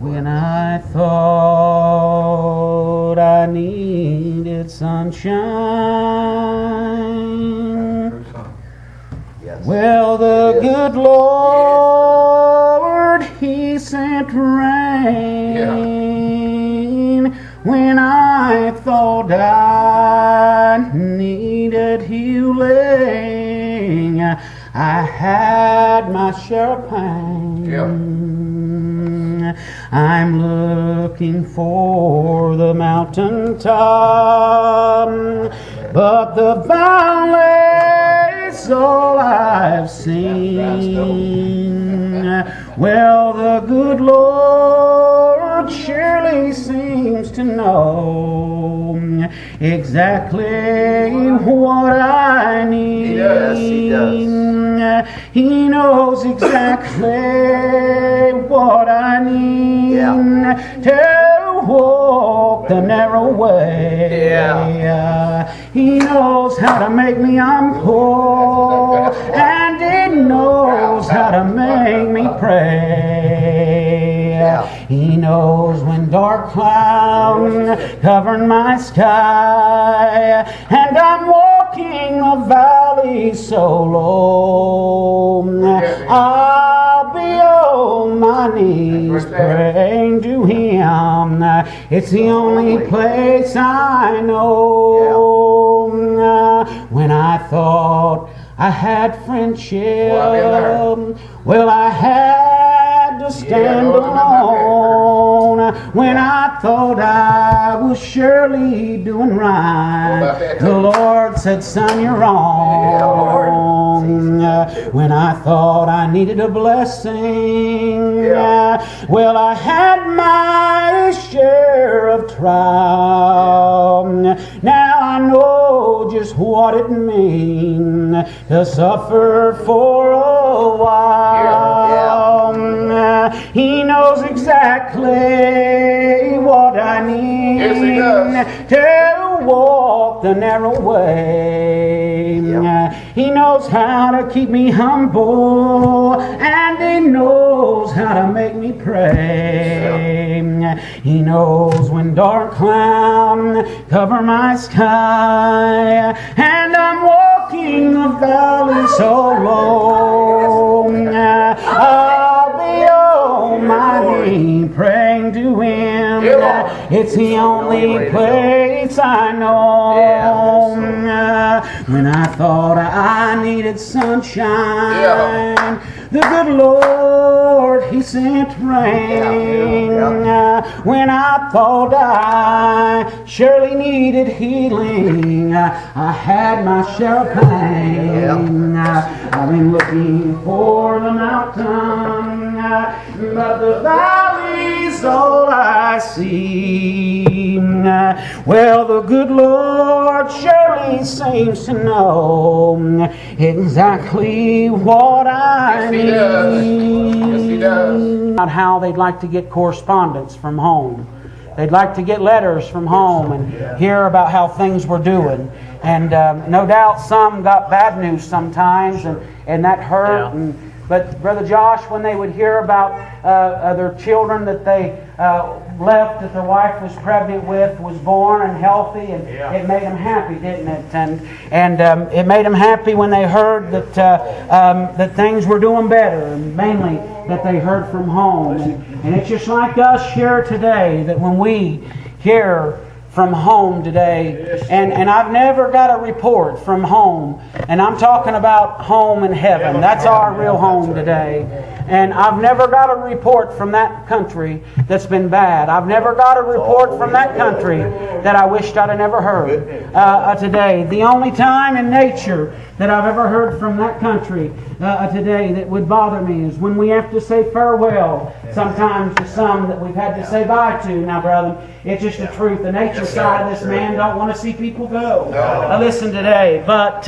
When I thought I needed sunshine, well, the good Lord, He sent rain. When I thought I needed healing, I had my share of pain. I'm looking for the mountaintop, but the valley's all I've seen. Well, the good Lord surely seems to know exactly what I need. He does. He does. He knows exactly what I need to walk the narrow way. He knows how to make me humble, and He knows how to make me pray. He knows when dark clouds cover my sky, and I'm walking a valley so low. I'll be on my knees praying to Him. It's the only place I know. When I thought I had friendship, well, I had to stand alone. When I thought I was surely doing right, the Lord said, son, you're wrong. When I thought I needed a blessing, well, I had my share of trial. Now I know just what it means to suffer for a while. He knows exactly what I need to walk the narrow way. He knows how to keep me humble, and He knows how to make me pray. He knows when dark clouds cover my sky, and I'm walking a valley so low. I'll be on my knee praying to Him. It's the only place I know. When I thought I needed sunshine, the good Lord, He sent rain. When I thought I surely needed healing, I had my share of pain. I've been looking for the mountain, but the valley's all I see. Well, the good Lord surely seems to know exactly what I need. Yes, He does. About how they'd like to get correspondence from home. They'd like to get letters from home and hear about how things were doing. And no doubt some got bad news sometimes, and that hurt. But Brother Josh, when they would hear about their children that they left, that their wife was pregnant with, was born and healthy, and it made them happy, didn't it? And it made them happy when they heard that that things were doing better, and mainly that they heard from home. And it's just like us here today, that when we hear from home today, and I've never got a report from home, and I'm talking about home in heaven. That's our real home today. And I've never got a report from that country that's been bad. I've never got a report from that country that I wished I'd have never heard today. The only time in nature that I've ever heard from that country today that would bother me is when we have to say farewell sometimes to some that we've had to say bye to. Now, brother, it's just the truth. The nature side of this man don't want to see people go. Listen today. But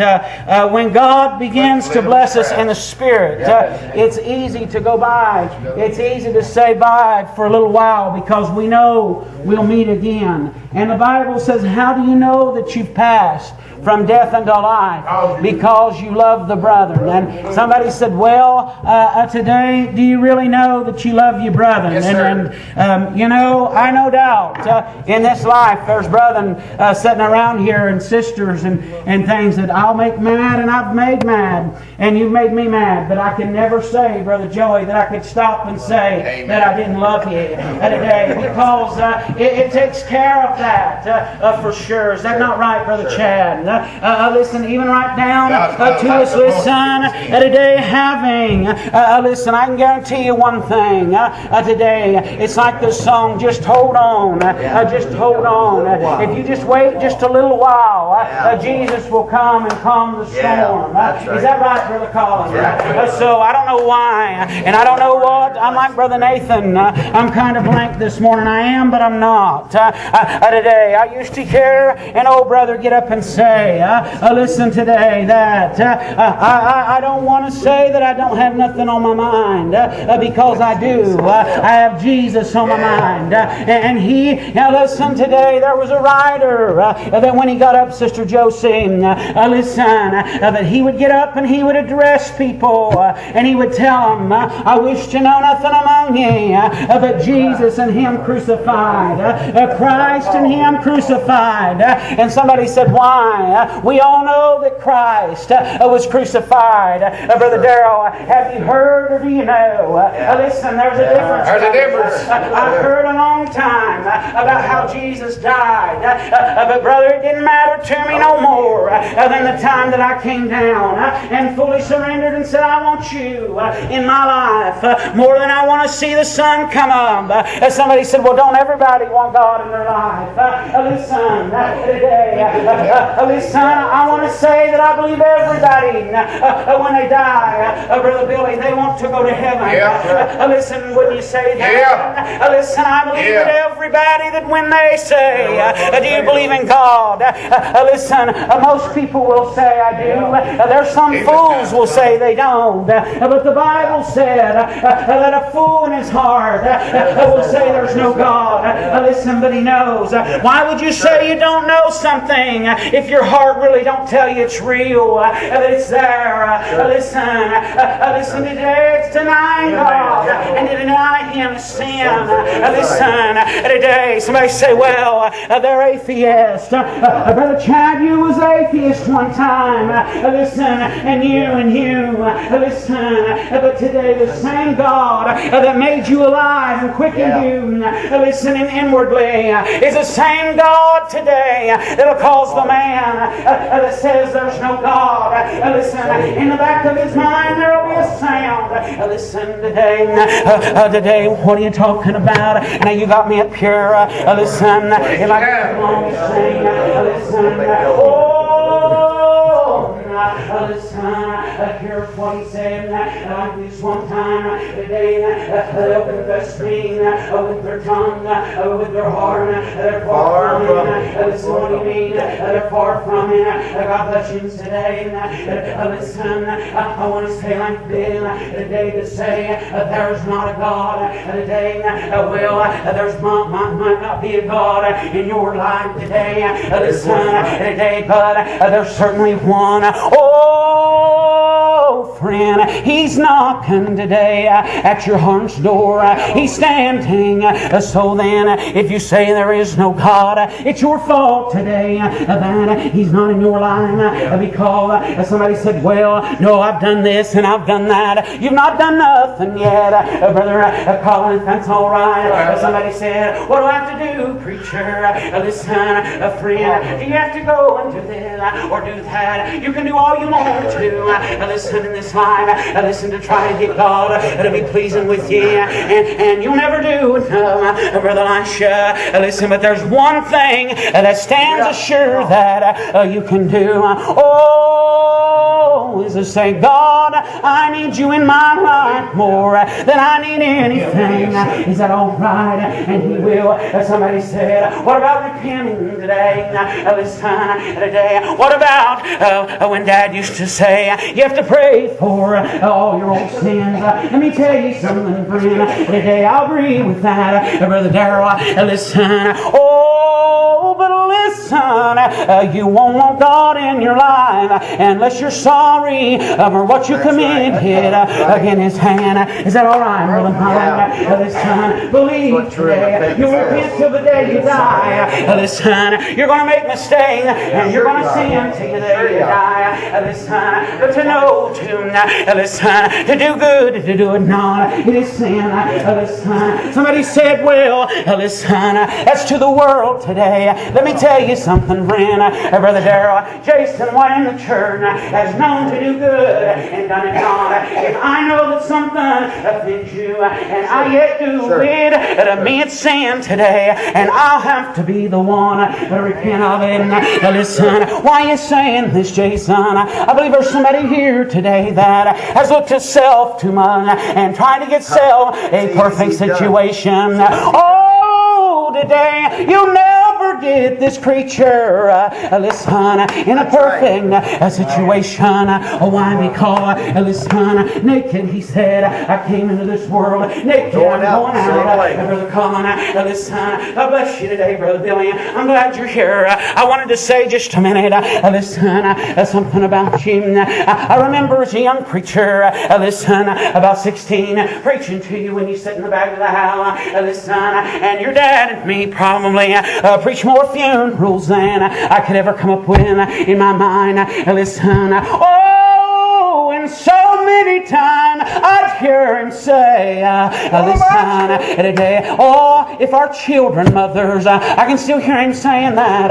when God begins to bless us in the Spirit, it's easy to go by. It's easy to say bye for a little while because we know we'll meet again. And the Bible says, how do you know that you've passed from death unto life because you love the brethren. And somebody said, well, today, do you really know that you love your brethren? Yes, sir. And you know, I no doubt in this life there's brethren sitting around here and sisters and things that I'll make mad and I've made mad and you've made me mad. But I can never say, Brother Joey, that I could stop and say Amen. that I didn't love you today because it takes care of that for sure. Is that not right, Brother Chad? Listen, even right down to us, listen, today having, listen, I can guarantee you one thing today. It's like this song, just hold on. Just hold on. If you just wait just a little while, Jesus will come and calm the storm. Is that right, Brother Collins? So I don't know why, and I don't know what. I'm like Brother Nathan. I'm kind of blank this morning. I am, but I'm not. Today, I used to hear an old brother get up and say, listen today, that I don't want to say that I don't have nothing on my mind, because I do. I have Jesus on my mind. And now listen today, there was a writer that when he got up, Sister Josie, listen, that he would get up and he would address people and he would tell them, I wish to know nothing among ye but Jesus and Him crucified. Christ and Him crucified. And somebody said, why? We all know that Christ was crucified. Brother Darrell, have you heard or do you know? Listen, there's a difference. There's a difference. I've heard a long time about how Jesus died. But brother, it didn't matter to me no more than the time that I came down and fully surrendered and said, I want you in my life more than I want to see the sun come up. Somebody said, well, don't everybody want God in their life? Listen, today, listen, I want to say that I believe everybody, when they die, Brother Billy, they want to go to heaven. Listen, wouldn't you say that? Listen, I believe that everybody that when they say, do you believe in God? Listen, most people will say, I do. There's some fools will say they don't. But the Bible said that a fool in his heart will say there's no God. Listen, but he knows. Why would you say you don't know something if your heart really don't tell you it's real, that it's there? Listen, today it's denying God and to deny Him is sin. Listen, today somebody say, well, they're atheists. Brother Chad, you was atheist one time. Listen, and you. Listen, but today the same God that made you alive and quickened you, listen, inwardly, is the same God today that'll cause the man that says there's no God. Listen, in the back of his mind there'll be a sound. Listen, today, what are you talking about? Now you got me up here. Listen, if I can come along and sing, listen, listen, hear what he said. Like this one time today, they'll confess me with their tongue, with their heart. They're far from Him. Listen, what do you mean? They're far from Him. God bless you today. Listen, I want to say like this today to say there's not a God today. Well, there's might not be a God in your life today. Listen, today, but there's certainly one. Oh, friend, He's knocking today at your heart's door. He's standing. So then, if you say there is no God, it's your fault today that He's not in your life, because somebody said, well, no, I've done this and I've done that. You've not done nothing yet, Brother Colin, that's all right. Somebody said, what do I have to do, preacher? Listen, friend, do you have to go and do this or do that? You can do all you want to. Listen, in this life, listen, to try and get God to be pleasing with you, and you'll never do it, Brother Elisha. Listen, but there's one thing that stands assured that you can do. Oh, is to say, God, I need you in my life more than I need anything. Is that all right? And He will. Somebody said, what about repenting today? Listen, today, what about when Dad used to say, you have to pray for all your old sins? Let me tell you something, friend. Today I'll agree with that, Brother Darrell. Listen, oh, but listen, you won't want God in your life unless you're sorry for what you committed against His hand. Is that all right, Brother Mike? Listen, believe today. You'll repent till the day you die. Listen, you're going to make mistakes and you're going to sin till the day you die. Listen, but to know to do good, to do it not, it is sin. Listen, somebody said, well, listen, that's to the world today. Let me tell you something, friend. Brother Darrell, Jason, one in the church has known to do good and done it not. If I know that something offends you and I yet do it, to me it's sin today, and I'll have to be the one to repent of it. Listen, why are you saying this, Jason? I believe there's somebody here today that has looked to self too much and tried to get self a perfect situation. Oh, today you'll never get this creature, listen, in a perfect situation. Why? Because, listen, naked, he said, I came into this world naked, I'm going out. Brother Colin, listen, I bless you today, Brother Billy. I'm glad you're here. I wanted to say just a minute, listen, something about you. I remember as a young preacher, listen, about 16, preaching to you when you sit in the back of the house, listen, and your dad and me probably preach more funerals than I could ever come up with in my mind. Listen, oh, and so many times I'd hear him say, listen, today, oh, if our children, mothers, I can still hear him saying that.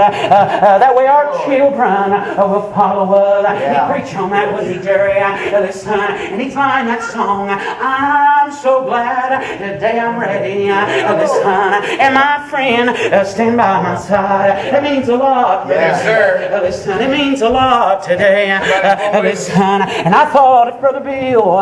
That way our children will follow us. He'd preach on that, wouldn't he, Jerry? Listen, and he'd find that song, I'm so glad today I'm ready. Listen, and my friend, stand by my side. That means a lot. Yes, sir. Listen, it means a lot today. Listen, and I thought if Brother Bill,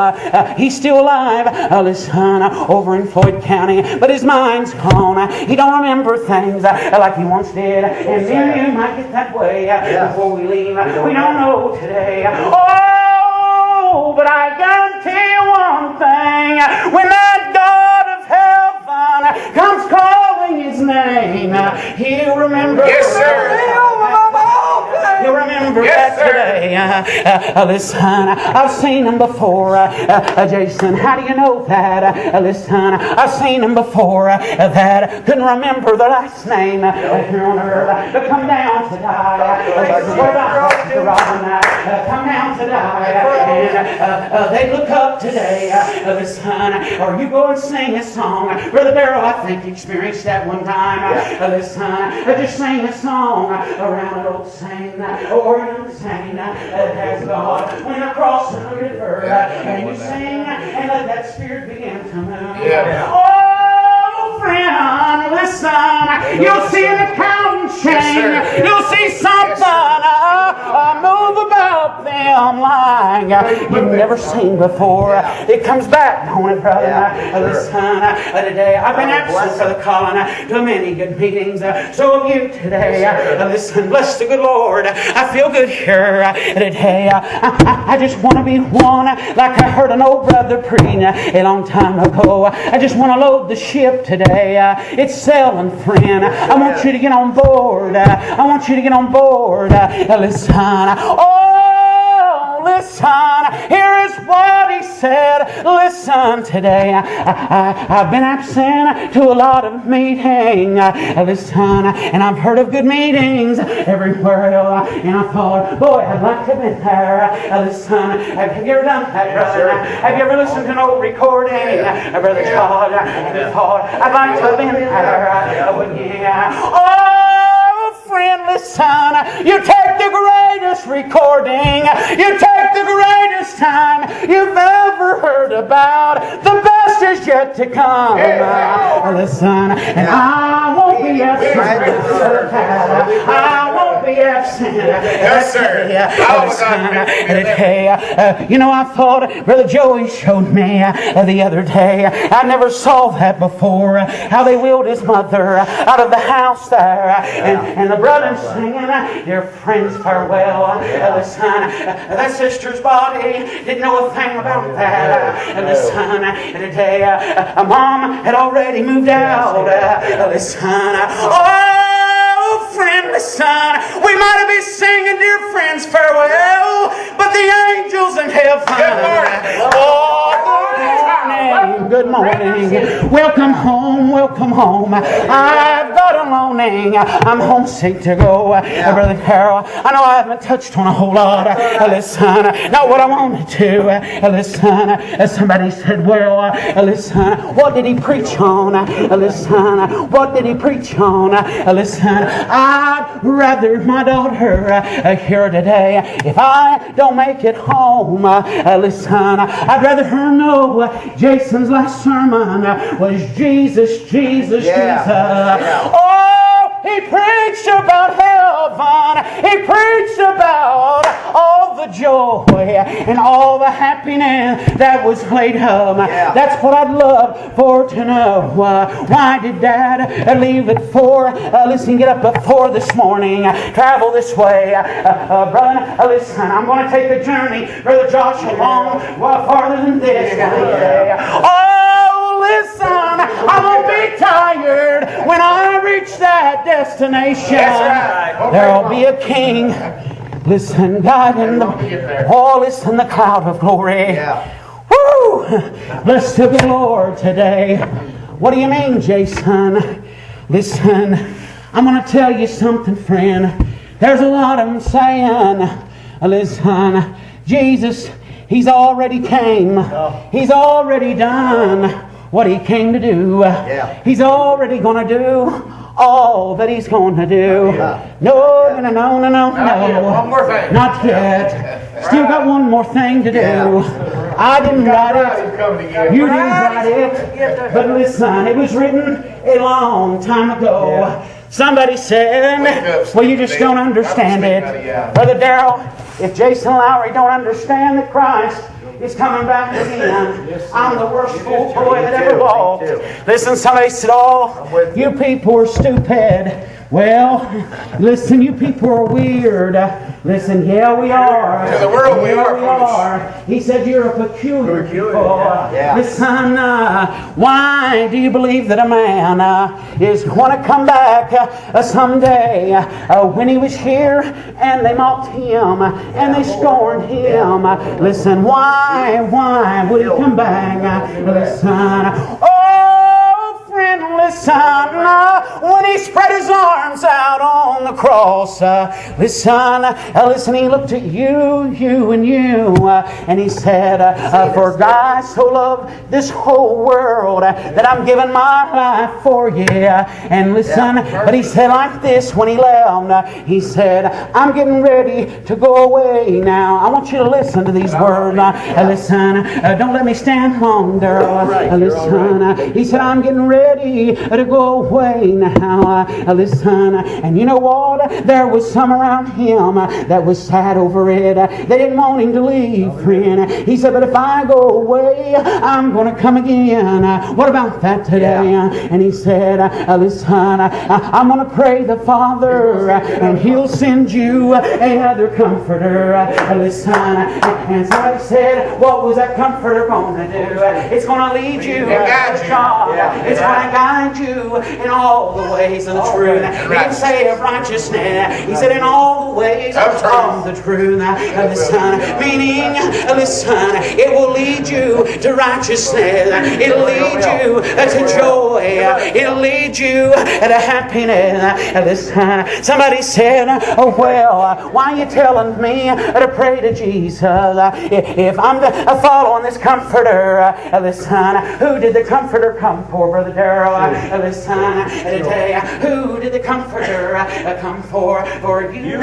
he's still alive, listen, over in Floyd County, but his mind's gone. He don't remember things like he once did. And me and you might get that way before we leave. We don't know today. Oh, but I guarantee you one thing. When that God of heaven comes calling His name, He'll remember. Yes, sir. He'll remember that today. Listen, I've seen Him before. Jason, how do you know that? Listen, I've seen Him before that couldn't remember the last name here on earth. But come down to die. Come down to die. And they look up today. Listen, or you go and sing a song. Brother Darrell, I think you experienced that one time. Listen, just sing a song around an old saint, or young saint that has God went across the river, and you sing and let that spirit begin to move. Oh, friend, listen, you'll see an accountant change. You'll see something move about them like you've never seen before. It comes back, don't it, brother? Listen, today I've been absent for the calling to many good meetings. So have you today. Listen, bless the good Lord. I feel good here today. I just want to be one, like I heard an old brother preach a long time ago. I just want to load the ship today. It's sailing, friend. I want you to get on board. I want you to get on board. Listen. Oh, listen. Here is what He said. Listen today. I've been absent to a lot of meetings. Listen, and I've heard of good meetings everywhere. And I thought, boy, I'd like to have been there. Listen, have you ever done that, brother? Have you ever listened to an old recording, Brother Todd? And you thought, I'd like to have been there. Wouldn't you? Oh, friend, listen. You take the greatest recording. You take the greatest time you've ever heard about. The best is yet to come. Listen, and I won't be absent. I won't be absent. Yes, sir. You know, I thought Brother Joey showed me the other day. I never saw that before. How they wheeled his mother out of the house there, and the brother singing, "Dear friends, farewell." Listen, that sister's body didn't know a thing about that. Listen, today, Mom had already moved out. Listen, oh, friend, listen, we might be singing, dear friends, farewell, but the angels in heaven. Good morning. Good morning. Welcome home, welcome home. I've got a longing. I'm homesick to go. Brother Carol, I know I haven't touched on a whole lot. Listen, not what I wanted to. Listen, somebody said, well, listen, what did he preach on? Listen, what did he preach on? Listen, I'd rather my daughter here today. If I don't make it home, listen, I'd rather her know Jason's last sermon was Jesus, Jesus, Jesus. Oh, he preached about heaven. He preached about all the joy and all the happiness that was laid up. That's what I'd love for to know. Why did Dad leave at 4? Listen, get up at 4 this morning. Travel this way. Brother, listen, I'm going to take a journey, Brother Josh, along farther than this. Oh, listen, I'm going to be tired when I reach that destination. There'll be a king. Listen, God in the listen, the cloud of glory. Woo! Blessed be the Lord today. What do you mean, Jason? Listen, I'm going to tell you something, friend. There's a lot of them saying, listen, Jesus, He's already came. He's already done what He came to do. He's already going to do all that He's going to do. No. One more thing. Not yet. Still got one more thing to do. I didn't write it. You didn't write it. But listen, it was written a long time ago. Somebody said, well, you just don't understand it. Brother Darrell, if Jason Lowery don't understand that Christ is coming back again, I'm the worst fool boy that ever walked. Listen, somebody said, oh, you people are stupid. Well, listen, you people are weird. Listen, yeah, we are. To the world, we are. He said, you're a peculiar people. Listen, why do you believe that a man is going to come back someday? When he was here, and they mocked him, and they scorned him. Listen, why would he come back? Listen, listen, when He spread His arms out on the cross, listen, He looked at you, and He said, for God so loved this whole world that I'm giving my life for you. And listen, but He said like this when He left, He said, I'm getting ready to go away now. I want you to listen to these words. Listen, don't let me stand longer. Listen, He said, I'm getting ready to go away now. Listen, and you know what? There was some around Him that was sad over it. They didn't want Him to leave, friend. He said, but if I go away, I'm going to come again. What about that today? And He said, listen, I'm going to pray the Father, and He'll send you another comforter. Listen, and somebody said, what was that comforter going to do? It's going to lead you to God. It's going to guide you in all the ways of the truth. He didn't say of righteousness. He said in all the ways of the truth. Listen, meaning, listen, it will lead you to righteousness. It'll lead you to joy. It'll lead you to happiness. Listen, somebody said, oh well, why are you telling me to pray to Jesus? If I'm following this comforter, listen, who did the comforter come for, Brother Darrell? Listen, today, who did the comforter come for? For you.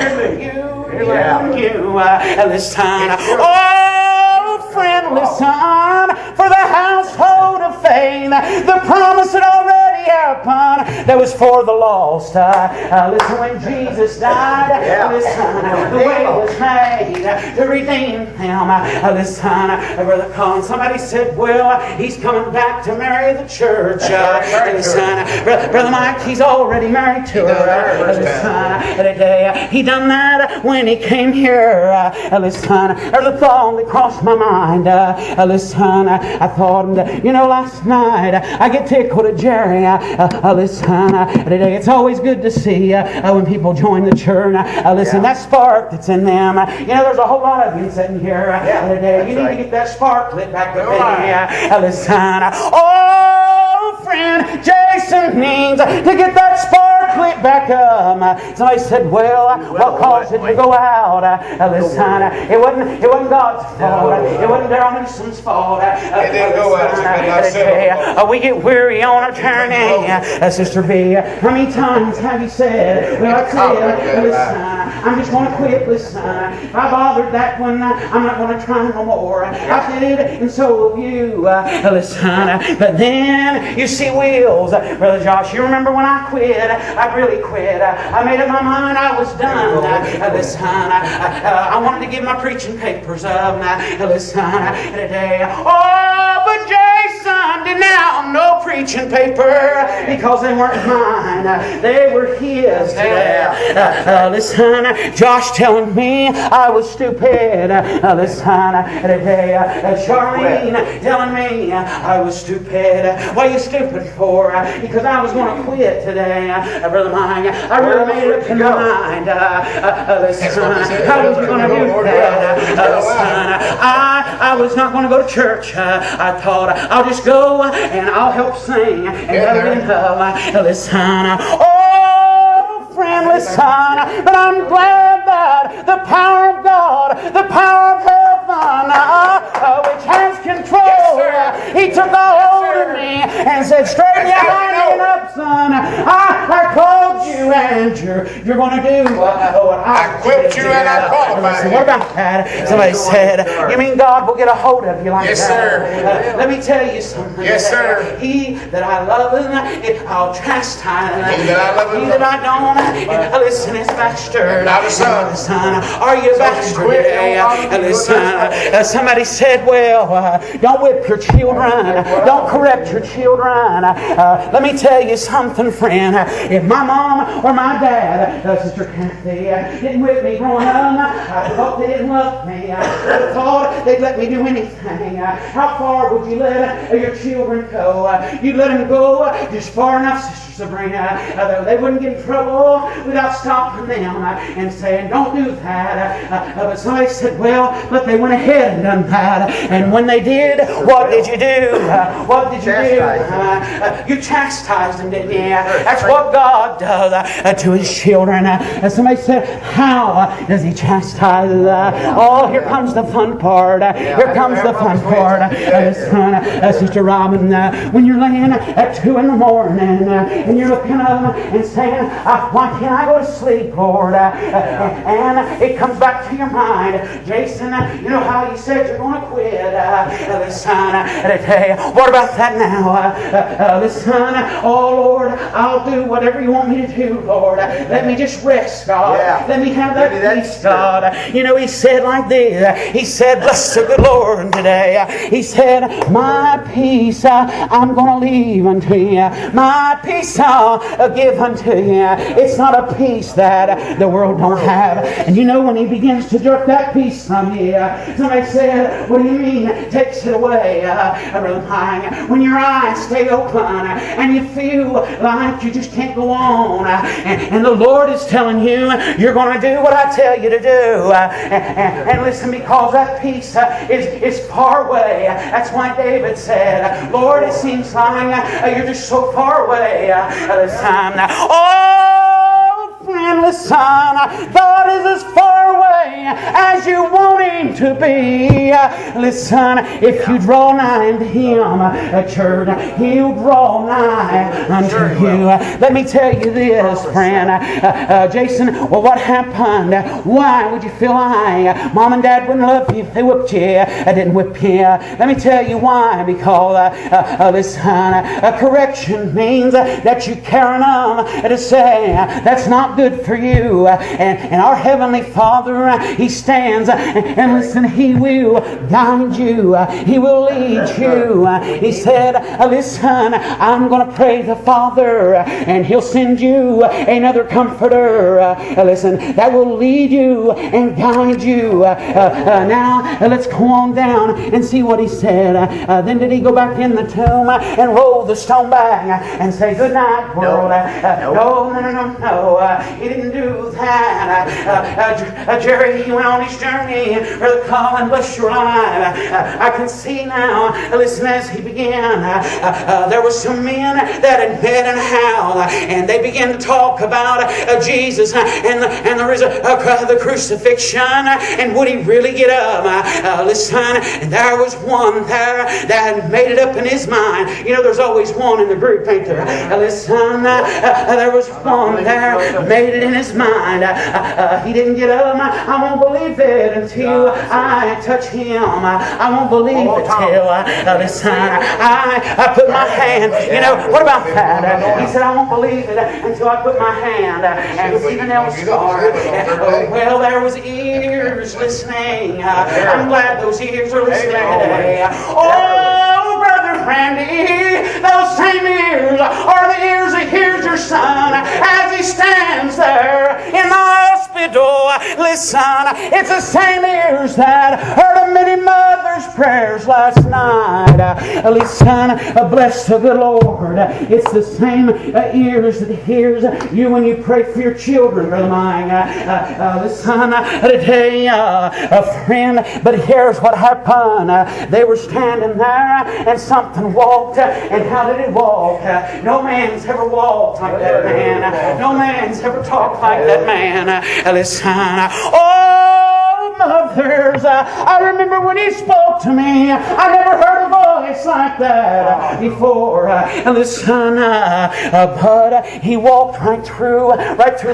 Listen, oh friend, listen, for the household of faith, the promise had already happened. That was for the lost. Listen, when Jesus died, listen, the way was made to redeem them. Listen, Brother Colin, somebody said, well, He's coming back to marry the church. Listen, Brother Mike, he's already married to her. Listen, he done that when he came here. Listen, there's a thought that crossed my mind. Listen, I thought, last night I get tickled at Jerry. Listen, listen, today it's always good to see when people join the church. Listen, that spark that's in them. You know, there's a whole lot of you sitting here today. You need to get that spark lit back with me. Listen, oh friend, Jason needs to get that spark lit back up. Somebody said, well, what caused it to go out? Listen, it wasn't God's fault. It wasn't Darrell Newsom's fault. It didn't go out. We get weary on our journey. Sister B, how many times have you said, well, I said, listen, I'm just going to quit. Listen, if I bothered that one, I'm not going to try no more. I did, and so will you. Listen, but then you see wheels. Brother Josh, you remember when I quit? I really quit. I made up my mind I was done. Listen, I wanted to give my preaching papers up. Listen, today. Oh, but Jason did now no preaching paper because they weren't mine. They were his today. Listen, Josh telling me I was stupid. Listen, today. Charlene telling me I was stupid. What are you stupid for? Because I was going to quit today. Brother mine, I really made it up in my mind. Listen, how was you going to do that? Listen, I was not going to go to church. I thought I'll just go and I'll help sing and that'll be enough. Listen, oh friend, listen, but I'm glad that the power of God, the power of heaven, which has control, He took a hold of me and said, straighten your hand up, son. I called you and you're going to do what I equipped you and I qualified you. What about that? Somebody said, you mean God will get a hold of you like yes, that? Sir. Let me tell you something. Yes, sir. He that I love, I'll chastise. He that I don't, listen, is bastard. Not a son. Are you a bastard today? Listen, somebody said, well, don't whip your children. Don't correct your children. Let me tell you something, friend. If my mom or my dad, Sister Kathy, didn't whip me growing up, I thought they didn't love me. I thought they'd let me do anything. How far would you let your children go? You'd let them go just far enough, Sister Sabrina. They wouldn't get in trouble without stopping them and saying, don't do that. But somebody said, well, but they went ahead and done that. And when they did, what did you do? What did you do? You chastised them, didn't you? That's what God does to His children. And somebody said, how does He chastise? Oh, here comes the fun part. Here comes the fun part. Sister Robin, when you're laying at 2 in the morning and you're looking up and saying, why can't I go to sleep, Lord? And it comes back to your mind, Jason, you know how you said you're going to quit. Listen, what about that now? Listen, oh Lord, I'll do whatever you want me to do, Lord. Let me just rest, God. Let me have that peace, God. You know, He said like this. He said, bless the good Lord today. He said, my peace I'm going to leave unto you. My peace I'll give unto you. It's not a peace that the world don't have. And you know, when He begins to jerk that peace from you, somebody said, what do you mean takes it away? When your eyes stay open and you feel like you just can't go on, and the Lord is telling you you're going to do what I tell you to do, and listen, because that peace is far away. That's why David said, Lord, it seems like you're just so far away. Oh, friend, listen, God is as far away as you want Him to be. Listen, if you draw nigh unto Him, church, He'll draw nigh unto you. Let me tell you this, friend. Jason, well, what happened? Why would you feel like Mom and Dad wouldn't love you if they whipped you? I didn't whip you. Let me tell you why. Because, listen, correction means that you carry on to say that's not good for you. And our Heavenly Father, He stands, and listen, He will guide you. He will lead you. He said, listen, I'm going to pray the Father, and He'll send you another Comforter. Listen, that will lead you and guide you. Now, let's go on down and see what He said. Then did He go back in the tomb and roll the stone back and say, good night, world? No. He didn't do that. Jerry, he went on his journey. Brother Colin, bless your life. I can see now, listen, as he began, there were some men that had met in hell, and they began to talk about Jesus and the crucifixion, and would He really get up? Listen, and there was one there that had made it up in his mind. You know, there's always one in the group, ain't there? Listen, there was one there made it in his mind. He didn't get up. I won't believe it until I touch Him. I won't believe it till listen, I put my hand. You know, what about that? He said, I won't believe it until I put my hand and see the nail scar. Well, there was ears listening. I'm glad those ears are listening today. Oh, Brother Randy, those same ears are the ears that hears your son as he stands there in the hospital. Listen, it's the same ears that heard many mothers' prayers last night. Listen, bless the good Lord. It's the same ears that hears you when you pray for your children, Brother mine. Listen, today, a friend, but here's what happened. They were standing there and something walked. And how did it walk? No man's ever walked like that man. No man's ever talked like that man. Listen, oh, mothers, I remember when He spoke to me. I never heard a voice like that before. Listen, but He walked right through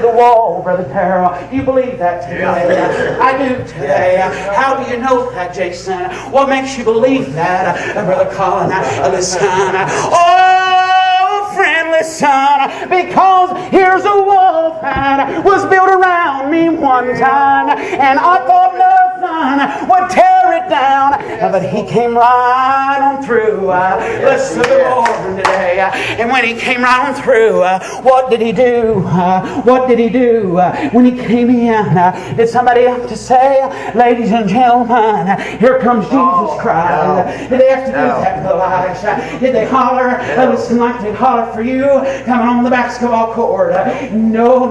the wall, Brother Terrell. Do you believe that today? I do today. How do you know that, Jason? What makes you believe that, Brother Colin? Listen, oh, friend, listen, because here's a wall that was built around me one time, and I thought nothing would tear it down, but He came right on through. Bless the Lord today. And when He came right on through, what did He do? What did He do when He came in? Did somebody have to say, ladies and gentlemen, here comes Jesus Christ? Did they have to do that, Brother Elijah? Did they holler? Listen, like they holler for you coming on the basketball court? No.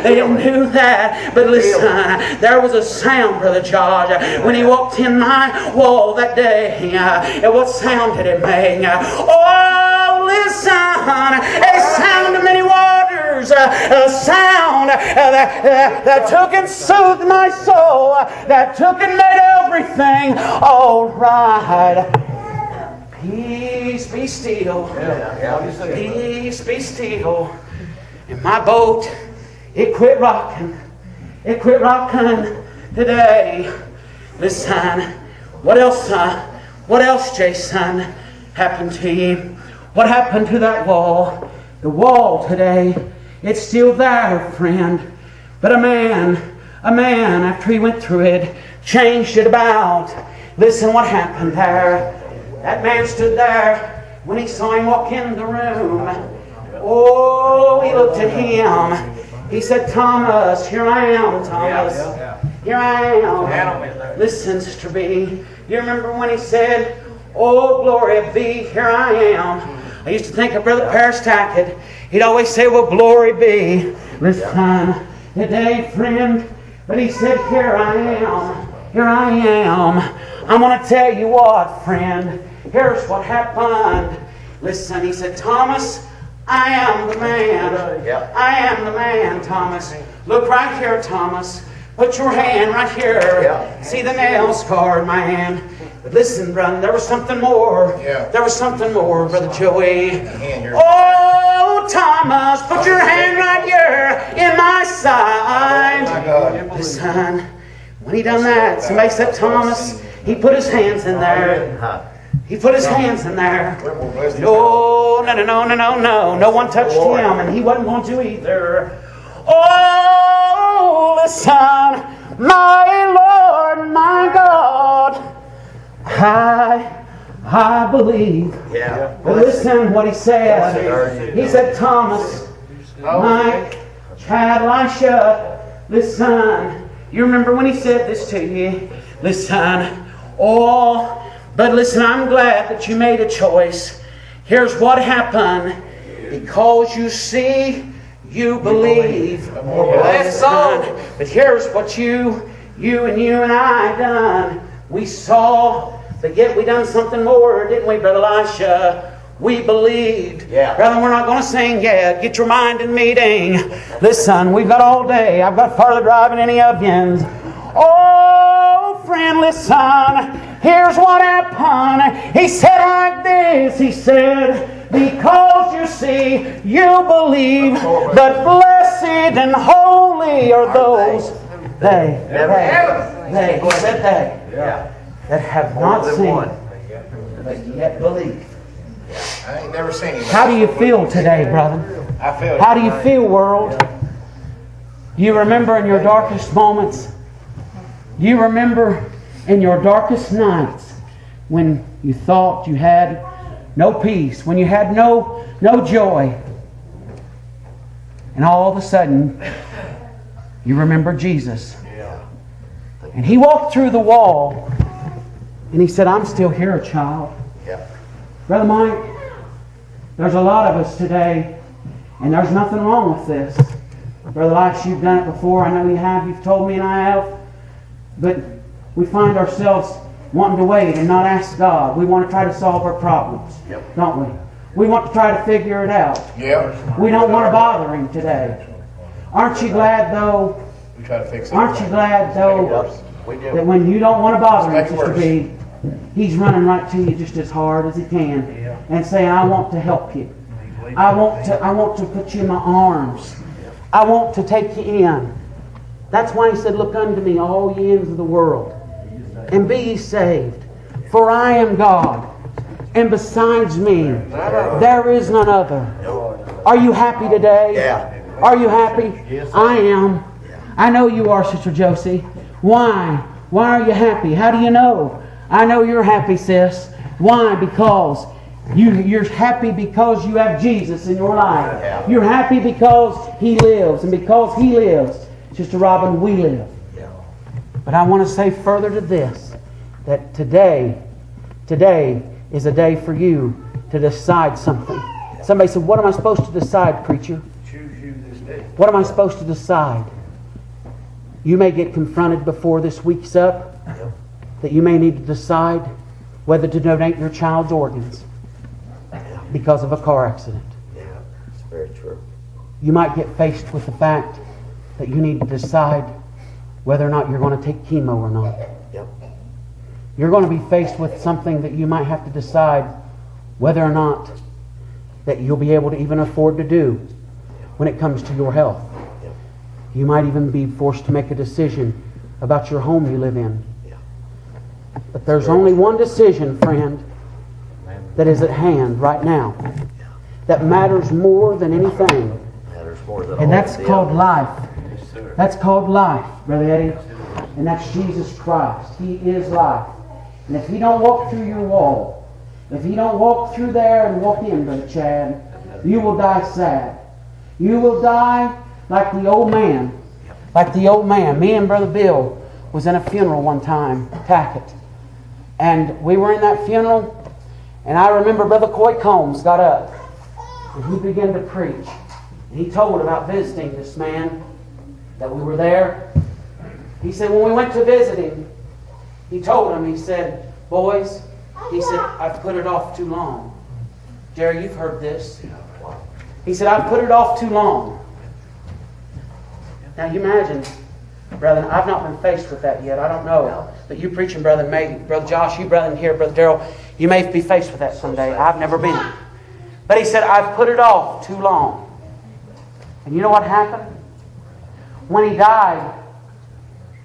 They didn't do that. But listen, there was a sound, Brother George, when He walked in my wall that day. And what sound did it make? Oh, listen, a sound of many waters, a sound that took and soothed my soul, that took and made everything all right. Peace be still. Peace be still. And my boat, it quit rocking. It quit rocking today. Listen, what else, Jason, happened to you? What happened to that wall? The wall today, it's still there, friend. But a man, after he went through it, changed it about. Listen, what happened there? That man stood there when he saw him walk in the room. Oh, he looked at him. He said, Thomas, here I am, Thomas. Here I am. Listen, Sister B, you remember when he said, oh, glory be, here I am. I used to think of Brother Paris Tackett. He'd always say, well, glory be. Listen, today, friend, but he said, here I am. Here I am. I'm going to tell you what, friend. Here's what happened. Listen, he said, Thomas, I am the man. I am the man, Thomas. Look right here, Thomas. Put your hand right here. See the nail scar in my hand. But listen, brother, there was something more. There was something more, Brother Joey. Oh, Thomas, put your hand right here in my side. Listen, when he done that, somebody said, Thomas, he put his hands in there. He put his hands in there. No. no. No one touched him, and he wasn't going to either. Oh, listen, my Lord, my God, I believe. Yeah. But listen what he says. He said, Thomas, my child Elisha, listen. You remember when he said this to you? Listen. Oh, but listen, I'm glad that you made a choice. Here's what happened. Because you see, you believe. But here's what you and I done. We saw, but yet we done something more, didn't we, Brother Elisha? We believed. Yeah. Brother, we're not going to sing yet. Get your mind in meeting. Listen, we've got all day. I've got farther drive than any of yous. Oh, friend, listen. Here's what happened. He said like this. He said, because you see, you believe, but blessed and holy are those they he said that have not seen, but yet believe. I ain't never seen him. How do you feel today, brother? I feel How do you feel, world? You remember in your darkest moments? You remember in your darkest nights when you thought you had no peace, when you had no joy, and all of a sudden you remember Jesus. And He walked through the wall and He said, I'm still here, child. Brother Mike, there's a lot of us today, and there's nothing wrong with this. Brother Lice, you've done it before. I know you have. You've told me and I have. But we find ourselves wanting to wait and not ask God. We want to try to solve our problems, don't we? We want to try to figure it out. We don't want to bother Him today. Aren't you glad, though? We try to fix it. Aren't you glad, though, that when you don't want to bother Him, Sister B, He's running right to you just as hard as He can and saying, I want to help you. I want to put you in my arms. I want to take you in. That's why He said, look unto me, all ye ends of the world, and be ye saved. For I am God, and besides me, there is none other. Are you happy today? Yeah. Are you happy? I am. I know you are, Sister Josie. Why? Why are you happy? How do you know? I know you're happy, sis. Why? Because you're happy because you have Jesus in your life. You're happy because He lives. And because He lives, Sister Robin, we live. But I want to say further to this, that today is a day for you to decide something. Somebody said, what am I supposed to decide, preacher? Choose you this day. What am I supposed to decide? You may get confronted before this week's up that you may need to decide whether to donate your child's organs because of a car accident. Yeah, it's very true. You might get faced with the fact that you need to decide whether or not you're going to take chemo or not. Yep. You're going to be faced with something that you might have to decide whether or not that you'll be able to even afford to do when it comes to your health. Yep. You might even be forced to make a decision about your home you live in. But there's only one decision, friend, that is at hand right now that matters more than anything. Matters more than And all that's of the called others. life. That's called life, Brother Eddie. And that's Jesus Christ. He is life. And if He don't walk through your wall, if He don't walk through there and walk in, Brother Chad, you will die sad. You will die like the old man. Like the old man. Me and Brother Bill was in a funeral one time, Tackett. And we were in that funeral, and I remember Brother Coy Combs got up, and he began to preach. And he told about visiting this man, that we were there. He said, when we went to visit him, he told him, he said, boys, he said, I've put it off too long. Jerry, you've heard this. He said, I've put it off too long. Now you imagine, brethren, I've not been faced with that yet. I don't know. But you preaching, Brother Josh, you brethren here, Brother Darrell, you may be faced with that someday. I've never been. But he said, I've put it off too long. And you know what happened? When he died,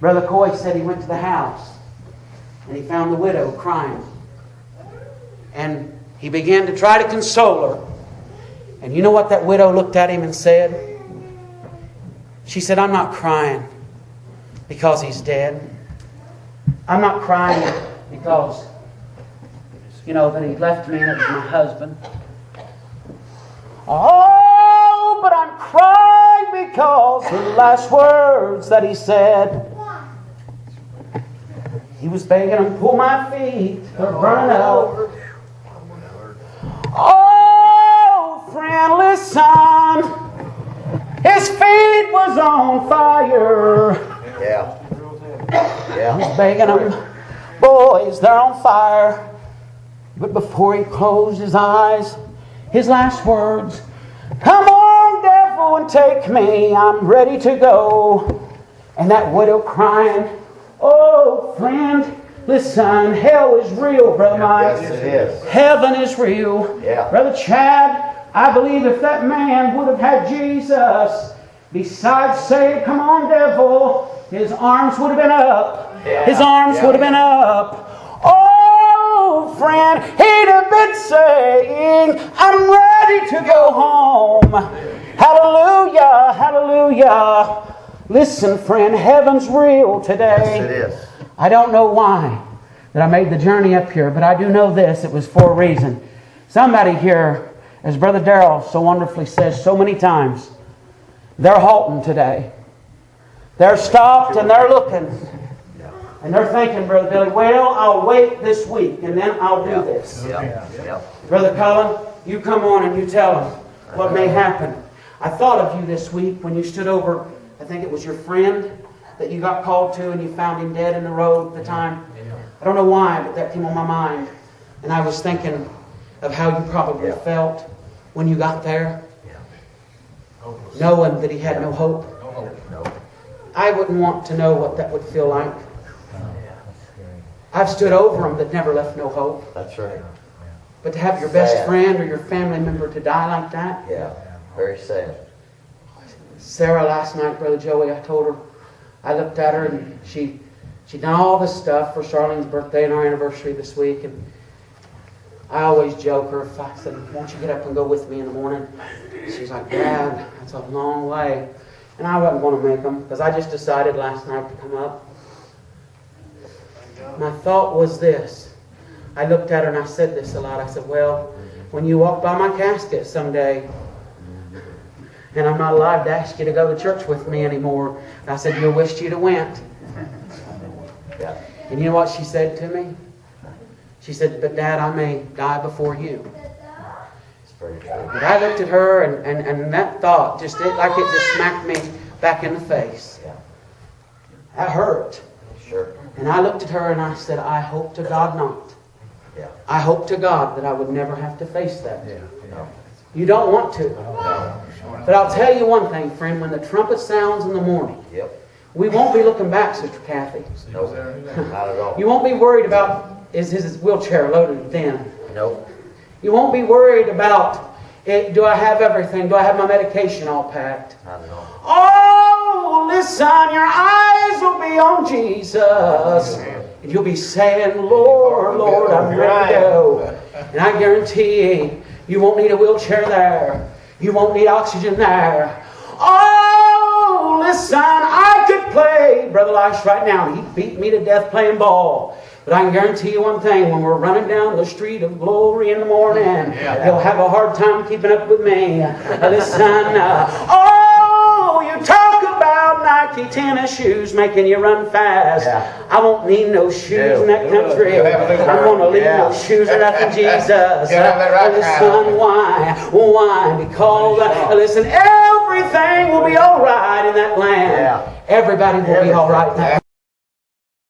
Brother Coy said he went to the house and he found the widow crying. And he began to try to console her. And you know what that widow looked at him and said? She said, I'm not crying because he's dead. I'm not crying because, that he left me and it was my husband. Oh, but I'm crying because the last words that he said, he was begging him to pull my feet, they're burning up. Oh, friend, listen. His feet was on fire. Yeah. He's begging them, boys, they're on fire. But before he closed his eyes, his last words, come on, devil, and take me. I'm ready to go. And that widow crying, oh, friend, listen, hell is real, Brother Mike. Yes, it is. Heaven is real. Yeah. Brother Chad, I believe if that man would have had Jesus, besides saying, come on, devil, his arms would have been up. Yeah. His arms would have been up. Oh, friend, he'd have been saying, I'm ready to go home. Hallelujah, hallelujah. Listen, friend, heaven's real today. Yes, it is. I don't know why that I made the journey up here, but I do know this. It was for a reason. Somebody here, as Brother Darrell so wonderfully says so many times, they're halting today. They're stopped and they're looking. And they're thinking, Brother Billy, well, I'll wait this week and then I'll do this. Brother Cullen, you come on and you tell them what may happen. I thought of you this week when you stood over, I think it was your friend that you got called to and you found him dead in the road at the time. I don't know why, but that came on my mind. And I was thinking of how you probably felt when you got there, knowing that he had no hope. I wouldn't want to know what that would feel like. I've stood over him that never left no hope. That's right. But to have your best friend or your family member to die like that. Yeah. Very sad. Sarah last night, Brother Joey, I told her, I looked at her and she'd done all this stuff for Charlene's birthday and our anniversary this week. And I always joke her if I said, won't you get up and go with me in the morning? She's like, Dad, that's a long way. And I wasn't going to make them because I just decided last night to come up. My thought was this. I looked at her and I said this a lot. I said, well, when you walk by my casket someday and I'm not alive to ask you to go to church with me anymore, I said, you'll wish you'd have went. And you know what she said to me? She said, but Dad, I may die before you. And I looked at her and that thought, it just smacked me back in the face. That hurt. Sure. And I looked at her and I said, I hope to God not. Yeah. I hope to God that I would never have to face that. No. You don't want to. But I'll tell you one thing, friend. When the trumpet sounds in the morning, we won't be looking back, Sister Kathy. Nope. Not at all. You won't be worried about, is his wheelchair loaded thin? Nope. You won't be worried about, do I have everything? Do I have my medication all packed? Not at all. Oh, listen, your eyes will be on Jesus. And you'll be saying, Lord, Lord, I'm ready to go. And I guarantee you won't need a wheelchair there. You won't need oxygen there. Oh, listen, I could play Brother Lice right now. He'd beat me to death playing ball. But I can guarantee you one thing, when we're running down the street of glory in the morning, he'll have a hard time keeping up with me. Listen, you talk about Nike tennis shoes making you run fast. I won't need no shoes in that country. I'm going to leave no shoes or nothing, Jesus. Listen, why? Why? Because, listen, everything will be all right in that land. Everybody will be all right in that land.